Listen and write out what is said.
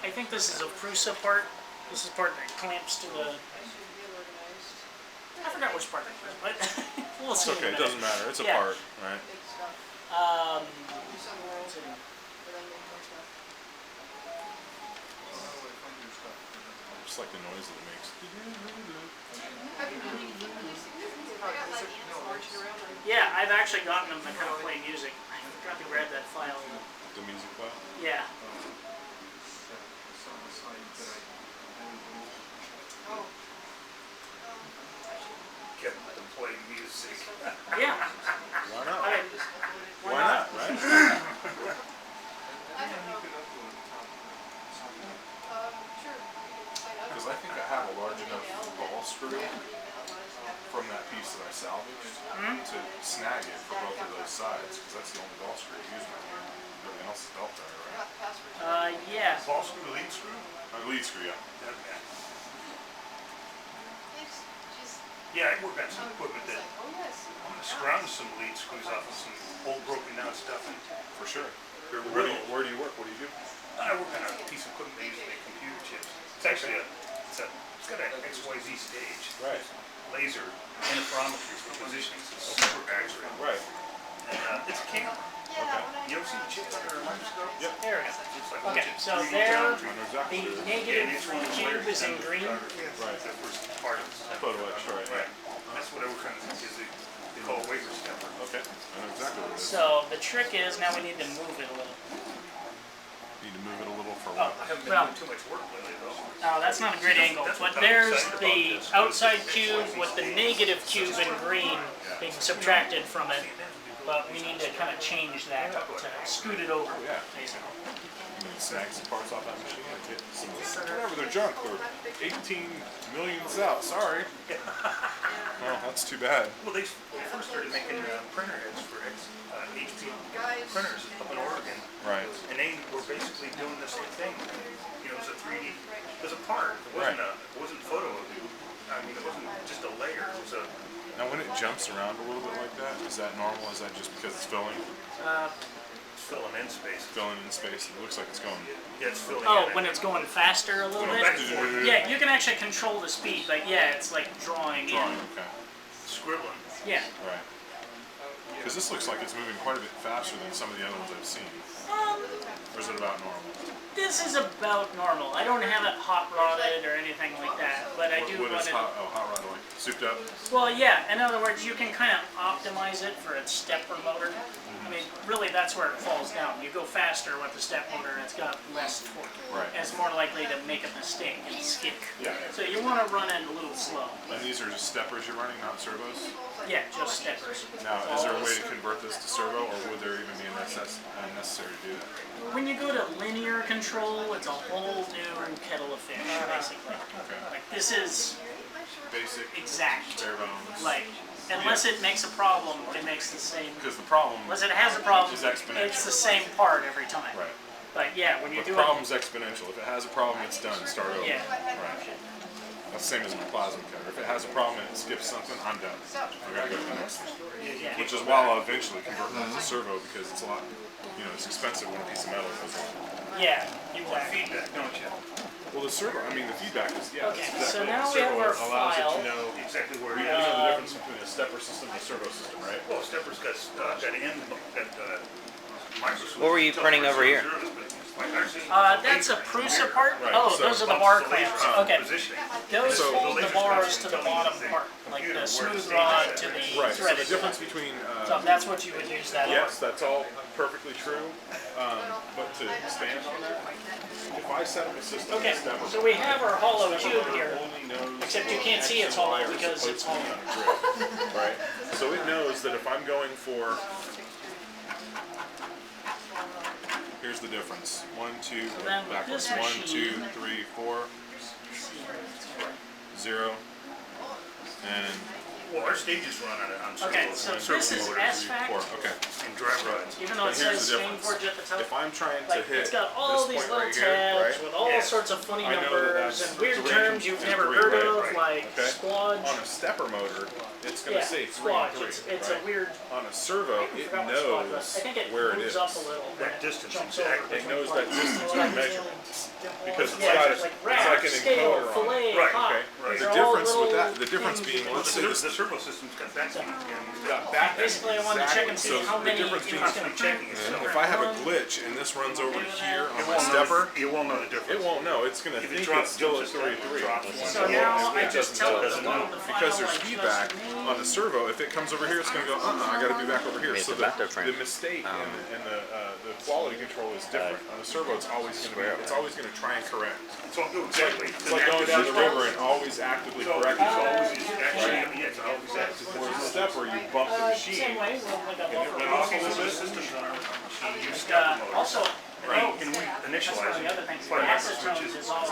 I think this is a Prusa part. This is part that clamps to the... I forgot which part it is, but we'll see. It's okay, it doesn't matter. It's a part, right? Just like the noise that it makes. Yeah, I've actually gotten them to kind of play music. I forgot to grab that file. The music file? Yeah. Get them to play music. Yeah. Why not? Okay. Why not, right? Because I think I have a large enough ball screw from that piece that I salvaged to snag it for both of those sides, because that's the only ball screw I'm using. Everything else is belt there, right? Yeah. Ball screw, lead screw? Lead screw, yeah. Yeah, I work on some equipment that I'm going to scrounge some lead screws off of some old broken down stuff. For sure. They're Where do you work? What do you do? I work on a piece of equipment they use to make computer chips. It's actually it's got an XYZ stage. Right. Laser interferometry for positioning. It's super accurate. Right. And it's a camera. Okay. You ever seen a chip under a microscope? Yep. There it is. It's like Okay, so 3D there, geometry. the negative cube is in green. Right. The first part of the Photo etch, right. That's what I work on. Is they call a wafer stepper. Okay. I know exactly what it is. So the trick is now we need to move it a little. Need to move it a little for Oh, what? I haven't been well, doing too much work lately though. that's not a great angle. But there's the outside cube with the negative cube in green being subtracted from it. But we need to kind of change that to scoot it over, basically. You need to snag some parts off that machine and get some whatever, they're junk. They're 18 million out. Sorry. Well, that's too bad. Well, they first started making printer heads for HP printers up in Oregon. Right. And they were basically doing the same thing. You know, it was a 3D. It was a part. It wasn't it wasn't photo of you. I mean, it wasn't just a layer. It was a. Now, when it jumps around a little bit like that, is that normal? Is that just because it's filling? It's filling in space. Filling in space. It looks like it's going. Yeah, it's filling Oh, in. when it's going faster a little bit? Yeah, you can actually control the speed, but yeah, it's like drawing in. Okay. Scribbling. Yeah. Right. Because this looks like it's moving quite a bit faster than some of the other ones I've seen. Or is it about normal? This is about normal. I don't have it hot rodded or anything like that, but I do What run is it. hot rod like? Souped up? Well, yeah. In other words, you can kind of optimize it for its stepper motor. I mean, really, that's where it falls down. You go faster with the step motor, and it's got less torque. Right. And it's more likely to make a mistake and skip. Yeah. So you want to run it a little slow. And these are just steppers you're running, not servos? Yeah, just steppers. Now, is there a way to convert this to servo, or would there even be necessary to do that? When you go to linear control, it's a whole new kettle of fish, basically. Okay. Like, this is Basic, exact. bare bones. Like, unless it makes a problem, it makes the same. Because the problem Unless it has a problem, is exponential. it's the same part every time. Right. But yeah, when you But do the problem's exponential. If it has a problem, it's done. Start over. Yeah. Right. That's the same as my plasma cutter. If it has a problem and it skips something, I'm done. I gotta go to the next thing. Yeah. Which is why I'll eventually convert that to servo, because it's a lot, it's expensive when a piece of metal goes wrong. Yeah, You want feedback, don't you? Well, the servo, the feedback is, Okay, it's so exactly. now The we have servo our allows it file. to know Exactly where we it know is. the difference between a stepper system and a servo system, right? Well, Stepper's got microscope. What were you printing over here? That's a Prusa part? Right, Oh, so those are the bar clamps. Okay. Positioning. Those So- hold the bars to the bottom part, like the smooth rod to the Right, so the threaded difference part. between, So that's what you would use that yes, that's all perfectly true, but to expand on that, if I set up a system Okay, stepper, so we have our hollow tube here, only knows except you can't see it's X and hollow Y are because it's supposed to be hollow. on a grid, right? So it knows that if I'm going for, here's the difference. 1, 2, then with backwards. this 1, 2, machine- 3, 4, 0, and Well, our stages run on Okay, so this is servo motors 3, 4. SFAC, Okay. and drive rods. even though it says here's the difference. Skaneforge at the top. If I'm trying to Like, hit it's got all this these point little right here, tabs right? with all Yes. sorts of funny I know that numbers that's and weird three terms you've and never three, heard right, of, right. like Okay. squadge. On a stepper motor, it's going to Yeah, say 3 and squadge. 3. It's right? a weird. On a servo, I it forgot what squadge was. knows I think it where it moves is. up a little. That when distance, jumps exactly. over It knows between that distance parts. when measured. Because it's Yeah, got it's it, like it's rack, like an scale, encoder on it. fillet, Right, hot. Okay. right. These The are all difference with little that, the difference things being, you let's say can- this The servo system's got that speed. got back. Basically, I wanted to check and see So how the many difference you know, being, it's gonna checking print. itself. if I have a glitch and this runs over to here on It my won't stepper, know. You won't know the difference. it won't know. It's going to If it think drops, it's still at jumps a step, 3-3. drops So one. now It I just doesn't tell know. it Doesn't to know. load the Because file there's like feedback just me. on the servo. If it comes over here, it's going to go, I got to be back over here. It's So a the bathtub frame. mistake and the quality control is different. On the servo, it's always going to be, it's always going to try and correct. So, exactly. It's like going down the river and always actively It's correcting. always, actually, yeah, it's always active. Whereas the stepper, you bump the machine. Same way, we'll like a buffer And box. also, the systems on our machine use And, stepper motors. also, And we that's one initialize of the other things. it. Acetones is always